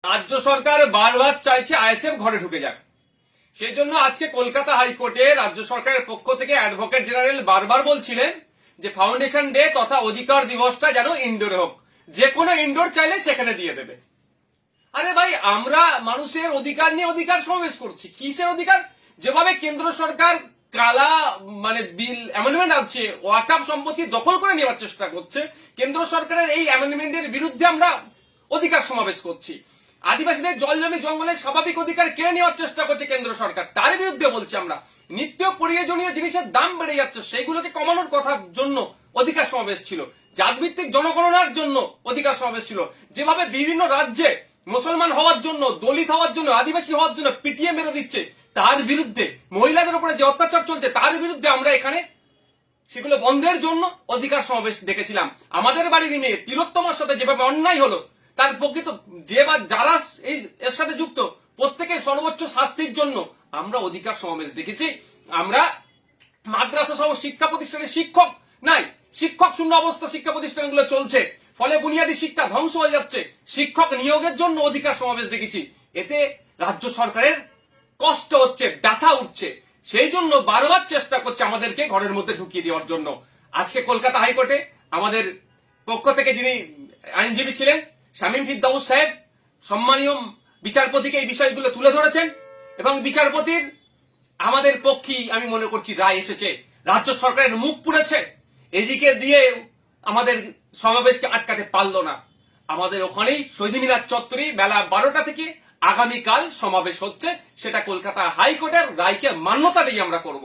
রাজ্য সরকার বারবার চাইছে আইএসএফ ঘরে ঢুকে যাক। সেই জন্য আজকে কলকাতা হাইকোর্টে রাজ্য সরকারের পক্ষ থেকে অ্যাডভোকেট জেনারেল বারবার বলছিলেন যে ফাউন্ডেশন ডে তথা অধিকার দিবসটা যেন ইনডোরে হোক, যে কোনো ইনডোর চাইলে সেখানে দিয়ে দেবে। আরে ভাই, আমরা মানুষের অধিকার নিয়ে অধিকার সমাবেশ করছি। কিসের অধিকার? যেভাবে কেন্দ্র সরকার কালা বিল অ্যামেন্ডমেন্ট আছে, ওয়াকফ সম্পত্তি দখল করে নেওয়ার চেষ্টা করছে, কেন্দ্র সরকারের এই অ্যামেন্ডমেন্টের বিরুদ্ধে আমরা অধিকার সমাবেশ করছি। আদিবাসীদের জল জমি জঙ্গলের স্বাভাবিক অধিকার কেড়ে নেওয়ার চেষ্টা করছে কেন্দ্র সরকার, তার বিরুদ্ধে বলছি আমরা। নিত্য প্রয়োজনীয় জিনিসের দাম বেড়ে যাচ্ছে, সেইগুলোকে কমানোর কথার জন্য অধিকার সমাবেশ ছিল। জাতভিত্তিক জনগণনার জন্য অধিকার সমাবেশ ছিল। যেভাবে বিভিন্ন রাজ্যে মুসলমান হওয়ার জন্য, দলিত হওয়ার জন্য, আদিবাসী হওয়ার জন্য পিটিয়ে মেরে দিচ্ছে, তার বিরুদ্ধে, মহিলাদের উপরে যে অত্যাচার চলছে তার বিরুদ্ধে আমরা এখানে সেগুলো বন্ধের জন্য অধিকার সমাবেশ ডেকেছিলাম। আমাদের বাড়ির মেয়ে তিলোত্তমার সাথে যেভাবে অন্যায় হলো, তার প্রকৃত যারা এর সাথে যুক্ত প্রত্যেকের সর্বোচ্চ শাস্তির জন্য আমরা অধিকার সমাবেশ ডেকেছি। আমরা মাদ্রাসা সহ শিক্ষা প্রতিষ্ঠানে শিক্ষক নাই, শিক্ষক শূন্য অবস্থা শিক্ষা প্রতিষ্ঠানগুলো চলছে, ফলে বুনিয়াদী শিক্ষা ধ্বংস হয়ে যাচ্ছে। শিক্ষক নিয়োগের জন্য অধিকার সমাবেশ দেখেছি। এতে রাজ্য সরকারের কষ্ট হচ্ছে, ব্যথা উঠছে, সেই জন্য বারবার চেষ্টা করছে আমাদেরকে ঘরের মধ্যে ঢুকিয়ে দেওয়ার জন্য। আজকে কলকাতা হাইকোর্টে আমাদের পক্ষ থেকে যিনি আইনজীবী ছিলেন শামীম ফিরদৌস সাহেব সম্মানীয় বিচারপতিকে এই বিষয়গুলো তুলে ধরেছেন, এবং বিচারপতির আমাদের পক্ষেই আমি মনে করছি রায় এসেছে। রাজ্য সরকারের মুখ পুড়েছে, এদিকে দিয়ে আমাদের সমাবেশকে আটকাতে পারলো না। আমাদের ওখানেই শহীদ মিনার চত্বরে বেলা 12টা থেকে আগামীকাল সমাবেশ হচ্ছে, সেটা কলকাতা হাইকোর্টের রায়কে মান্যতা দিয়ে আমরা করব।